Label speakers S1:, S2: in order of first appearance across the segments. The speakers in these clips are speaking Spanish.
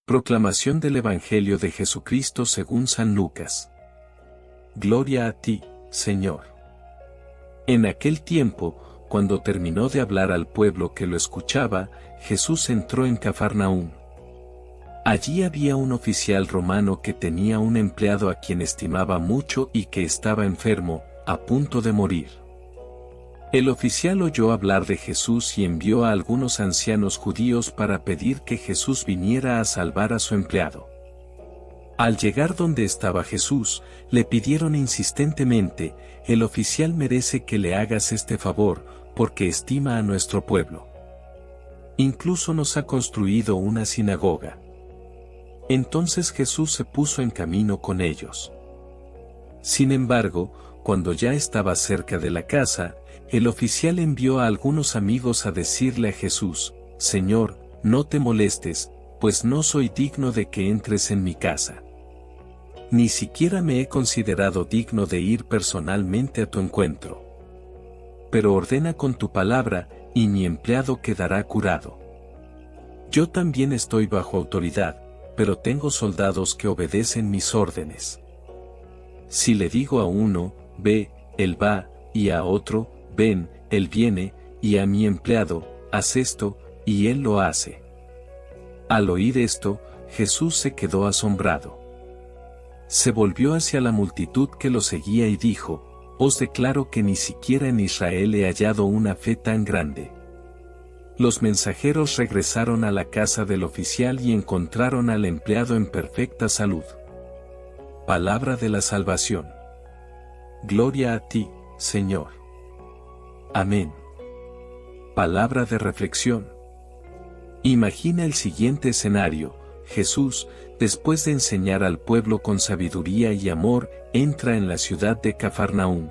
S1: Proclamación del Evangelio de Jesucristo según San Lucas. Gloria a ti, Señor. En aquel tiempo, cuando terminó de hablar al pueblo que lo escuchaba, Jesús entró en Cafarnaúm. Allí había un oficial romano que tenía un empleado a quien estimaba mucho y que estaba enfermo, a punto de morir. El oficial oyó hablar de Jesús y envió a algunos ancianos judíos para pedir que Jesús viniera a salvar a su empleado. Al llegar donde estaba Jesús, le pidieron insistentemente: el oficial merece que le hagas este favor, porque estima a nuestro pueblo. Incluso nos ha construido una sinagoga. Entonces Jesús se puso en camino con ellos. Sin embargo, cuando ya estaba cerca de la casa, el oficial envió a algunos amigos a decirle a Jesús: Señor, no te molestes, pues no soy digno de que entres en mi casa. Ni siquiera me he considerado digno de ir personalmente a tu encuentro. Pero ordena con tu palabra, y mi empleado quedará curado. Yo también estoy bajo autoridad, pero tengo soldados que obedecen mis órdenes. Si le digo a uno, ve, él va, y a otro, ven, él viene, y a mi empleado, haz esto, y él lo hace. Al oír esto, Jesús se quedó asombrado. Se volvió hacia la multitud que lo seguía y dijo: Os declaro que ni siquiera en Israel he hallado una fe tan grande. Los mensajeros regresaron a la casa del oficial y encontraron al empleado en perfecta salud. Palabra de la salvación. Gloria a ti, Señor. Amén. Palabra de reflexión. Imagina el siguiente escenario: Jesús, después de enseñar al pueblo con sabiduría y amor, entra en la ciudad de Cafarnaúm.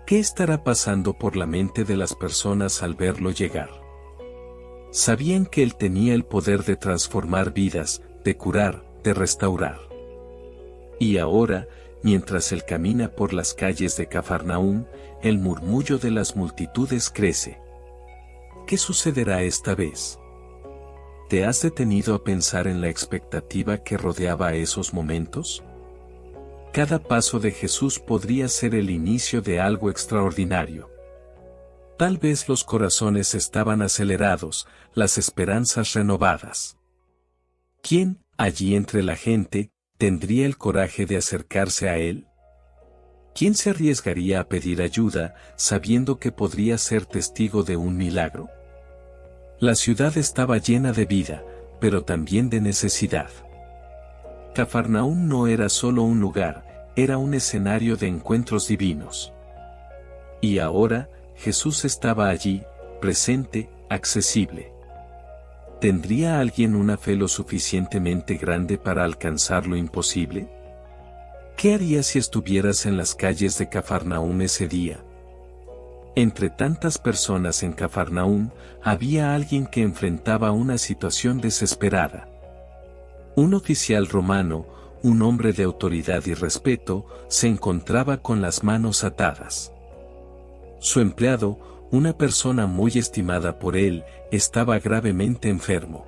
S1: ¿Qué estará pasando por la mente de las personas al verlo llegar? Sabían que él tenía el poder de transformar vidas, de curar, de restaurar. Y ahora, mientras él camina por las calles de Cafarnaúm, el murmullo de las multitudes crece. ¿Qué sucederá esta vez? ¿Te has detenido a pensar en la expectativa que rodeaba esos momentos? Cada paso de Jesús podría ser el inicio de algo extraordinario. Tal vez los corazones estaban acelerados, las esperanzas renovadas. ¿Quién, allí entre la gente, tendría el coraje de acercarse a él? ¿Quién se arriesgaría a pedir ayuda, sabiendo que podría ser testigo de un milagro? La ciudad estaba llena de vida, pero también de necesidad. Cafarnaúm no era solo un lugar, era un escenario de encuentros divinos. Y ahora, Jesús estaba allí, presente, accesible. ¿Tendría alguien una fe lo suficientemente grande para alcanzar lo imposible? ¿Qué harías si estuvieras en las calles de Cafarnaúm ese día? Entre tantas personas en Cafarnaúm, había alguien que enfrentaba una situación desesperada. Un oficial romano, un hombre de autoridad y respeto, se encontraba con las manos atadas. Su empleado, una persona muy estimada por él, estaba gravemente enfermo.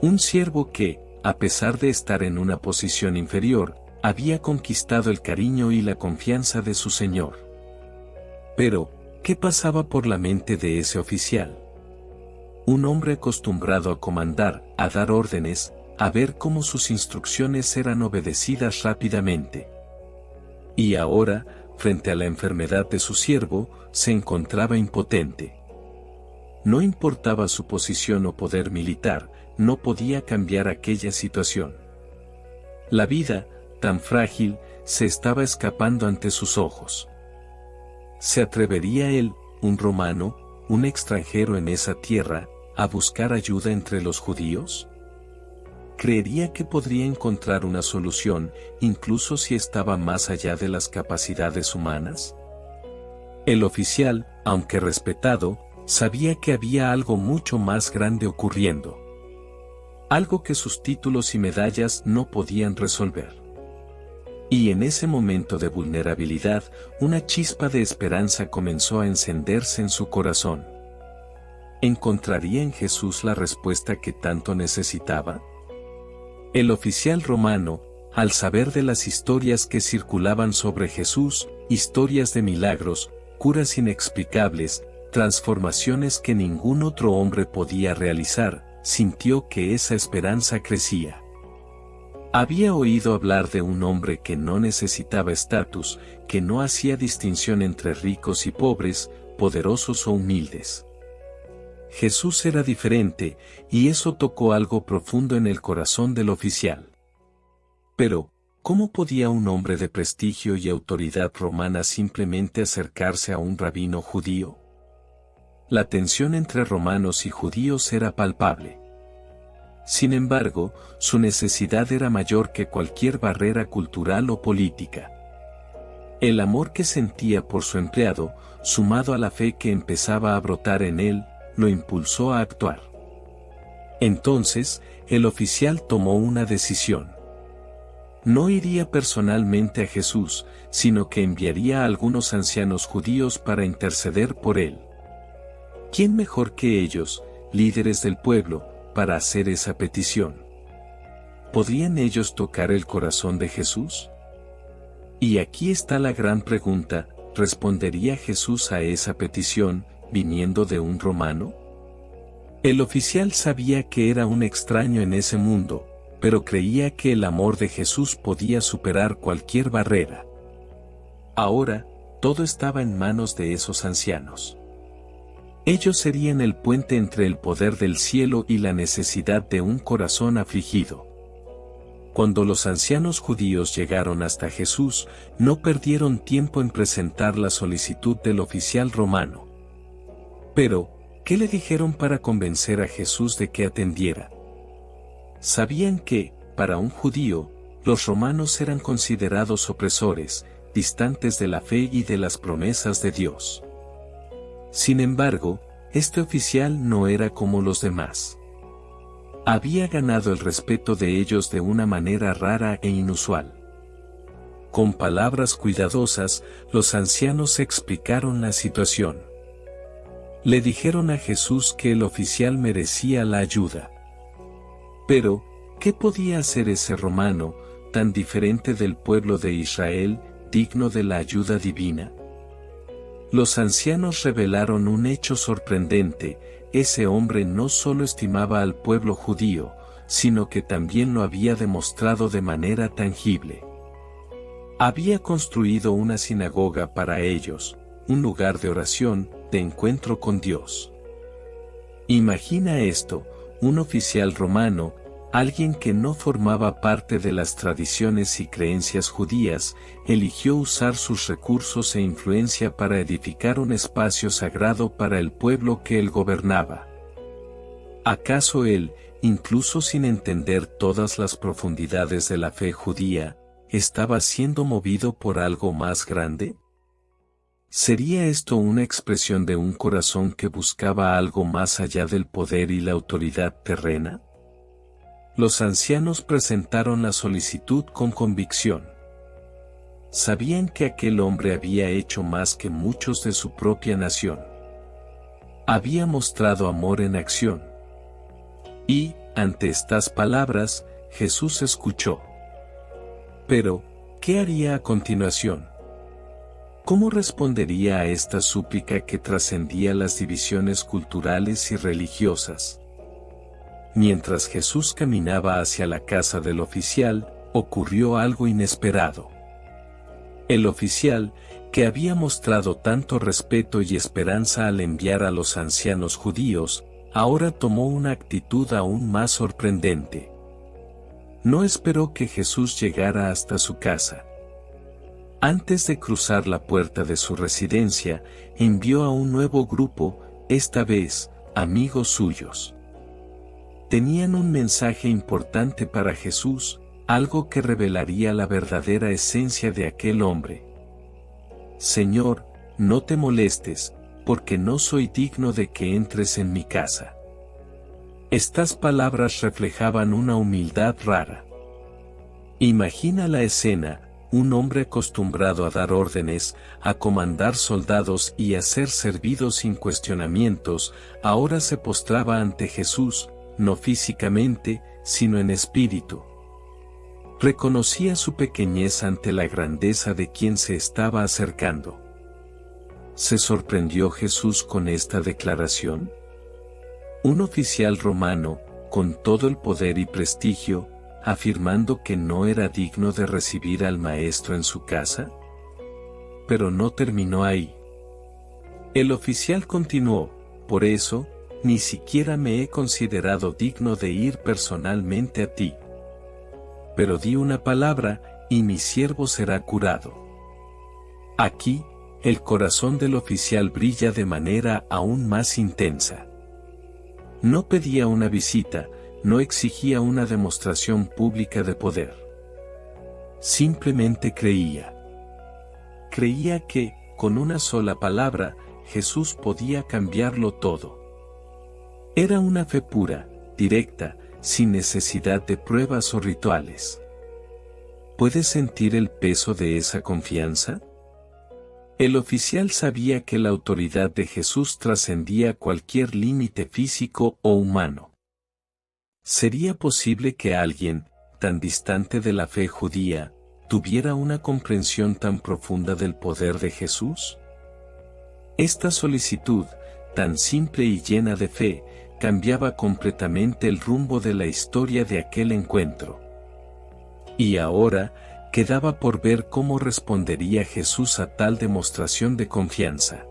S1: Un siervo que, a pesar de estar en una posición inferior, había conquistado el cariño y la confianza de su señor. Pero, ¿qué pasaba por la mente de ese oficial? Un hombre acostumbrado a comandar, a dar órdenes, a ver cómo sus instrucciones eran obedecidas rápidamente. Y ahora, frente a la enfermedad de su siervo, se encontraba impotente. No importaba su posición o poder militar, no podía cambiar aquella situación. La vida, tan frágil, se estaba escapando ante sus ojos. ¿Se atrevería él, un romano, un extranjero en esa tierra, a buscar ayuda entre los judíos? ¿Creería que podría encontrar una solución, incluso si estaba más allá de las capacidades humanas? El oficial, aunque respetado, sabía que había algo mucho más grande ocurriendo. Algo que sus títulos y medallas no podían resolver. Y en ese momento de vulnerabilidad, una chispa de esperanza comenzó a encenderse en su corazón. ¿Encontraría en Jesús la respuesta que tanto necesitaba? El oficial romano, al saber de las historias que circulaban sobre Jesús, historias de milagros, curas inexplicables, transformaciones que ningún otro hombre podía realizar, sintió que esa esperanza crecía. Había oído hablar de un hombre que no necesitaba estatus, que no hacía distinción entre ricos y pobres, poderosos o humildes. Jesús era diferente, y eso tocó algo profundo en el corazón del oficial. Pero, ¿cómo podía un hombre de prestigio y autoridad romana simplemente acercarse a un rabino judío? La tensión entre romanos y judíos era palpable. Sin embargo, su necesidad era mayor que cualquier barrera cultural o política. El amor que sentía por su empleado, sumado a la fe que empezaba a brotar en él, lo impulsó a actuar. Entonces, el oficial tomó una decisión. No iría personalmente a Jesús, sino que enviaría a algunos ancianos judíos para interceder por él. ¿Quién mejor que ellos, líderes del pueblo, para hacer esa petición? ¿Podrían ellos tocar el corazón de Jesús? Y aquí está la gran pregunta, ¿respondería Jesús a esa petición, viniendo de un romano? El oficial sabía que era un extraño en ese mundo, pero creía que el amor de Jesús podía superar cualquier barrera. Ahora, todo estaba en manos de esos ancianos. Ellos serían el puente entre el poder del cielo y la necesidad de un corazón afligido. Cuando los ancianos judíos llegaron hasta Jesús, no perdieron tiempo en presentar la solicitud del oficial romano. Pero, ¿qué le dijeron para convencer a Jesús de que atendiera? Sabían que, para un judío, los romanos eran considerados opresores, distantes de la fe y de las promesas de Dios. Sin embargo, este oficial no era como los demás. Había ganado el respeto de ellos de una manera rara e inusual. Con palabras cuidadosas, los ancianos explicaron la situación. Le dijeron a Jesús que el oficial merecía la ayuda. Pero, ¿qué podía hacer ese romano, tan diferente del pueblo de Israel, digno de la ayuda divina? Los ancianos revelaron un hecho sorprendente: ese hombre no solo estimaba al pueblo judío, sino que también lo había demostrado de manera tangible. Había construido una sinagoga para ellos, un lugar de oración, de encuentro con Dios. Imagina esto: un oficial romano, alguien que no formaba parte de las tradiciones y creencias judías, eligió usar sus recursos e influencia para edificar un espacio sagrado para el pueblo que él gobernaba. ¿Acaso él, incluso sin entender todas las profundidades de la fe judía, estaba siendo movido por algo más grande? ¿Sería esto una expresión de un corazón que buscaba algo más allá del poder y la autoridad terrena? Los ancianos presentaron la solicitud con convicción. Sabían que aquel hombre había hecho más que muchos de su propia nación. Había mostrado amor en acción. Y, ante estas palabras, Jesús escuchó. Pero, ¿qué haría a continuación? ¿Cómo respondería a esta súplica que trascendía las divisiones culturales y religiosas? Mientras Jesús caminaba hacia la casa del oficial, ocurrió algo inesperado. El oficial, que había mostrado tanto respeto y esperanza al enviar a los ancianos judíos, ahora tomó una actitud aún más sorprendente. No esperó que Jesús llegara hasta su casa. Antes de cruzar la puerta de su residencia, envió a un nuevo grupo, esta vez, amigos suyos. Tenían un mensaje importante para Jesús, algo que revelaría la verdadera esencia de aquel hombre. Señor, no te molestes, porque no soy digno de que entres en mi casa. Estas palabras reflejaban una humildad rara. Imagina la escena: un hombre acostumbrado a dar órdenes, a comandar soldados y a ser servido sin cuestionamientos, ahora se postraba ante Jesús, no físicamente, sino en espíritu. Reconocía su pequeñez ante la grandeza de quien se estaba acercando. ¿Se sorprendió Jesús con esta declaración? Un oficial romano, con todo el poder y prestigio, afirmando que no era digno de recibir al maestro en su casa. Pero no terminó ahí. El oficial continuó: por eso, ni siquiera me he considerado digno de ir personalmente a ti. Pero di una palabra, y mi siervo será curado. Aquí, el corazón del oficial brilla de manera aún más intensa. No pedía una visita, no exigía una demostración pública de poder. Simplemente creía. Creía que, con una sola palabra, Jesús podía cambiarlo todo. Era una fe pura, directa, sin necesidad de pruebas o rituales. ¿Puedes sentir el peso de esa confianza? El oficial sabía que la autoridad de Jesús trascendía cualquier límite físico o humano. ¿Sería posible que alguien, tan distante de la fe judía, tuviera una comprensión tan profunda del poder de Jesús? Esta solicitud, tan simple y llena de fe, cambiaba completamente el rumbo de la historia de aquel encuentro. Y ahora, quedaba por ver cómo respondería Jesús a tal demostración de confianza.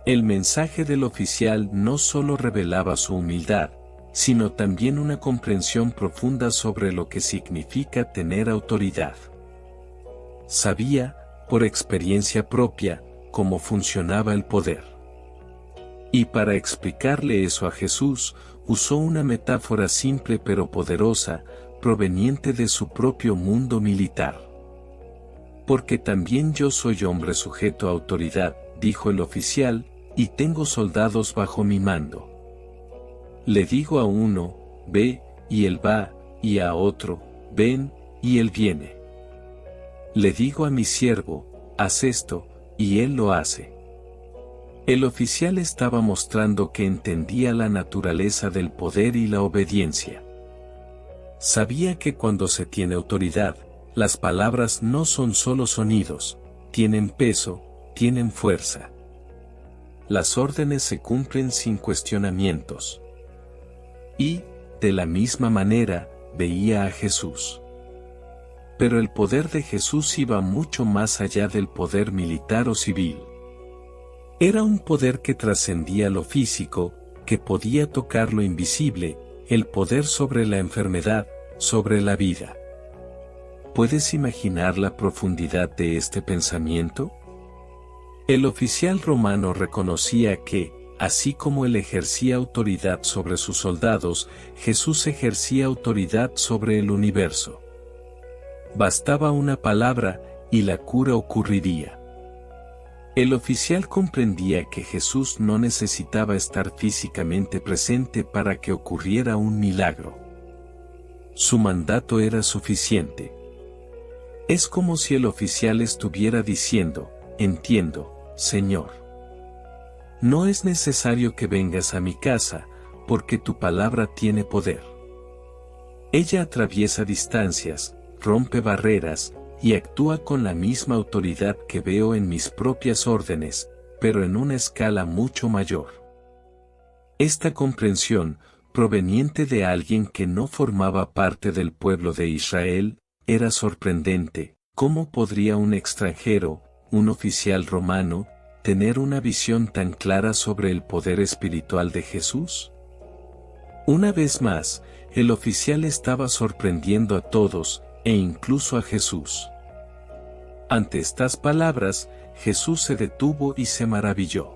S1: El mensaje del oficial no solo revelaba su humildad, sino también una comprensión profunda sobre lo que significa tener autoridad. Sabía, por experiencia propia, cómo funcionaba el poder. Y para explicarle eso a Jesús, usó una metáfora simple pero poderosa, proveniente de su propio mundo militar. Porque también yo soy hombre sujeto a autoridad, dijo el oficial, y tengo soldados bajo mi mando. Le digo a uno, ve, y él va, y a otro, ven, y él viene. Le digo a mi siervo, haz esto, y él lo hace. El oficial estaba mostrando que entendía la naturaleza del poder y la obediencia. Sabía que cuando se tiene autoridad, las palabras no son solo sonidos, tienen peso, tienen fuerza. Las órdenes se cumplen sin cuestionamientos. Y, de la misma manera, veía a Jesús. Pero el poder de Jesús iba mucho más allá del poder militar o civil. Era un poder que trascendía lo físico, que podía tocar lo invisible, el poder sobre la enfermedad, sobre la vida. ¿Puedes imaginar la profundidad de este pensamiento? El oficial romano reconocía que, así como él ejercía autoridad sobre sus soldados, Jesús ejercía autoridad sobre el universo. Bastaba una palabra, y la cura ocurriría. El oficial comprendía que Jesús no necesitaba estar físicamente presente para que ocurriera un milagro. Su mandato era suficiente. Es como si el oficial estuviera diciendo, entiendo, Señor. No es necesario que vengas a mi casa, porque tu palabra tiene poder. Ella atraviesa distancias, rompe barreras, y actúa con la misma autoridad que veo en mis propias órdenes, pero en una escala mucho mayor. Esta comprensión, proveniente de alguien que no formaba parte del pueblo de Israel, era sorprendente. ¿Cómo podría un extranjero, un oficial romano, tener una visión tan clara sobre el poder espiritual de Jesús? Una vez más, el oficial estaba sorprendiendo a todos, e incluso a Jesús. Ante estas palabras, Jesús se detuvo y se maravilló.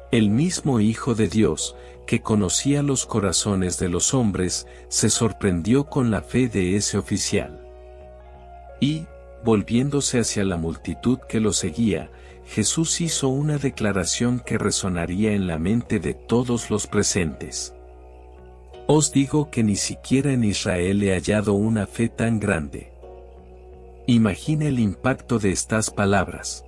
S1: El mismo Hijo de Dios, que conocía los corazones de los hombres, se sorprendió con la fe de ese oficial. Y, volviéndose hacia la multitud que lo seguía, Jesús hizo una declaración que resonaría en la mente de todos los presentes. Os digo que ni siquiera en Israel he hallado una fe tan grande. Imagina el impacto de estas palabras.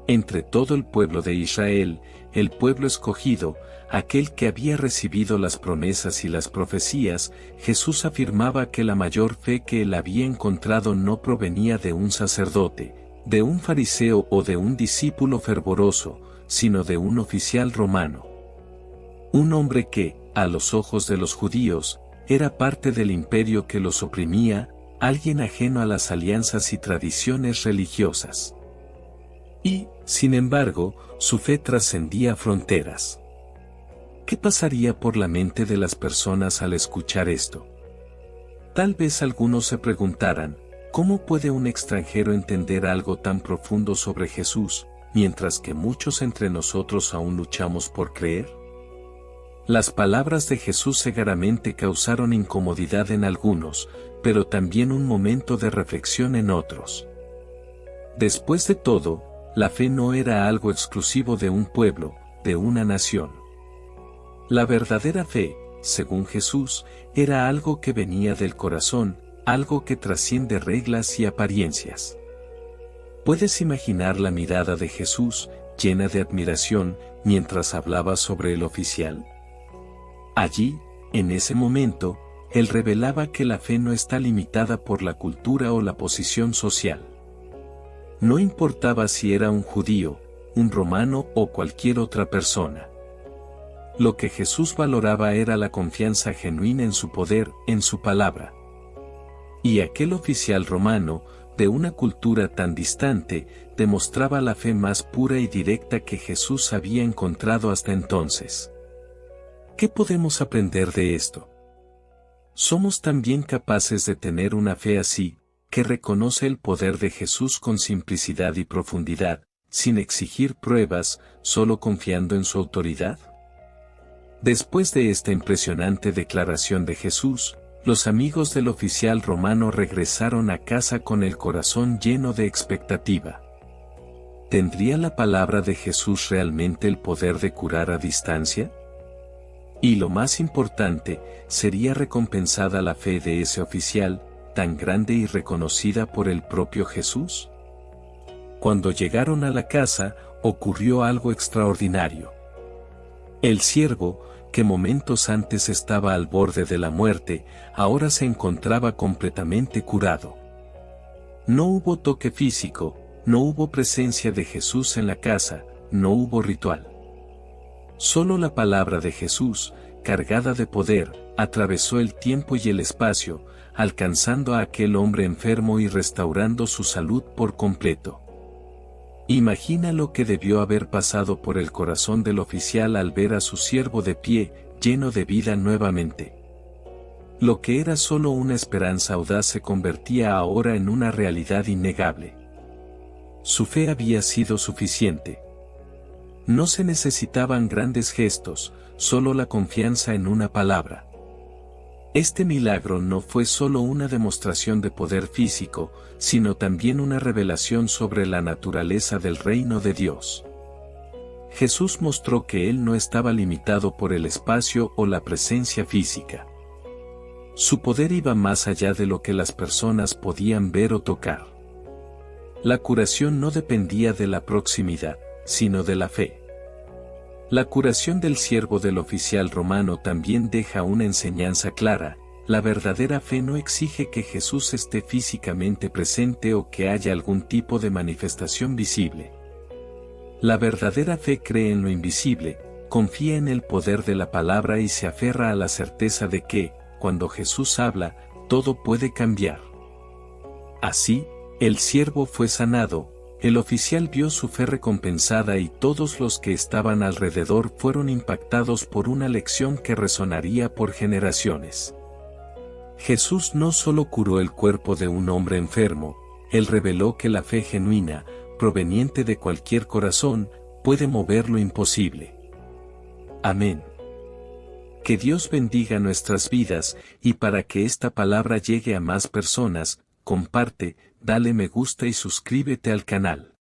S1: Entre todo el pueblo de Israel, el pueblo escogido, aquel que había recibido las promesas y las profecías, Jesús afirmaba que la mayor fe que él había encontrado no provenía de un sacerdote, de un fariseo o de un discípulo fervoroso, sino de un oficial romano. Un hombre que, a los ojos de los judíos, era parte del imperio que los oprimía, alguien ajeno a las alianzas y tradiciones religiosas. Y, sin embargo, su fe trascendía fronteras. ¿Qué pasaría por la mente de las personas al escuchar esto? Tal vez algunos se preguntaran, ¿cómo puede un extranjero entender algo tan profundo sobre Jesús, mientras que muchos entre nosotros aún luchamos por creer? Las palabras de Jesús seguramente causaron incomodidad en algunos, pero también un momento de reflexión en otros. Después de todo, la fe no era algo exclusivo de un pueblo, de una nación. La verdadera fe, según Jesús, era algo que venía del corazón, algo que trasciende reglas y apariencias. ¿Puedes imaginar la mirada de Jesús, llena de admiración, mientras hablaba sobre el oficial? Allí, en ese momento, él revelaba que la fe no está limitada por la cultura o la posición social. No importaba si era un judío, un romano o cualquier otra persona. Lo que Jesús valoraba era la confianza genuina en su poder, en su palabra. Y aquel oficial romano, de una cultura tan distante, demostraba la fe más pura y directa que Jesús había encontrado hasta entonces. ¿Qué podemos aprender de esto? Somos también capaces de tener una fe así, que reconoce el poder de Jesús con simplicidad y profundidad, sin exigir pruebas, solo confiando en su autoridad. Después de esta impresionante declaración de Jesús, los amigos del oficial romano regresaron a casa con el corazón lleno de expectativa. ¿Tendría la palabra de Jesús realmente el poder de curar a distancia? Y lo más importante, ¿sería recompensada la fe de ese oficial, tan grande y reconocida por el propio Jesús? Cuando llegaron a la casa, ocurrió algo extraordinario. El siervo, que momentos antes estaba al borde de la muerte, ahora se encontraba completamente curado. No hubo toque físico, no hubo presencia de Jesús en la casa, no hubo ritual. Solo la palabra de Jesús, cargada de poder, atravesó el tiempo y el espacio, alcanzando a aquel hombre enfermo y restaurando su salud por completo. Imagina lo que debió haber pasado por el corazón del oficial al ver a su siervo de pie, lleno de vida nuevamente. Lo que era solo una esperanza audaz se convertía ahora en una realidad innegable. Su fe había sido suficiente. No se necesitaban grandes gestos, solo la confianza en una palabra. Este milagro no fue solo una demostración de poder físico, sino también una revelación sobre la naturaleza del reino de Dios. Jesús mostró que Él no estaba limitado por el espacio o la presencia física. Su poder iba más allá de lo que las personas podían ver o tocar. La curación no dependía de la proximidad, sino de la fe. La curación del siervo del oficial romano también deja una enseñanza clara: la verdadera fe no exige que Jesús esté físicamente presente o que haya algún tipo de manifestación visible. La verdadera fe cree en lo invisible, confía en el poder de la palabra y se aferra a la certeza de que, cuando Jesús habla, todo puede cambiar. Así, el siervo fue sanado. El oficial vio su fe recompensada y todos los que estaban alrededor fueron impactados por una lección que resonaría por generaciones. Jesús no solo curó el cuerpo de un hombre enfermo, Él reveló que la fe genuina, proveniente de cualquier corazón, puede mover lo imposible. Amén. Que Dios bendiga nuestras vidas, y para que esta palabra llegue a más personas, comparte, dale me gusta y suscríbete al canal.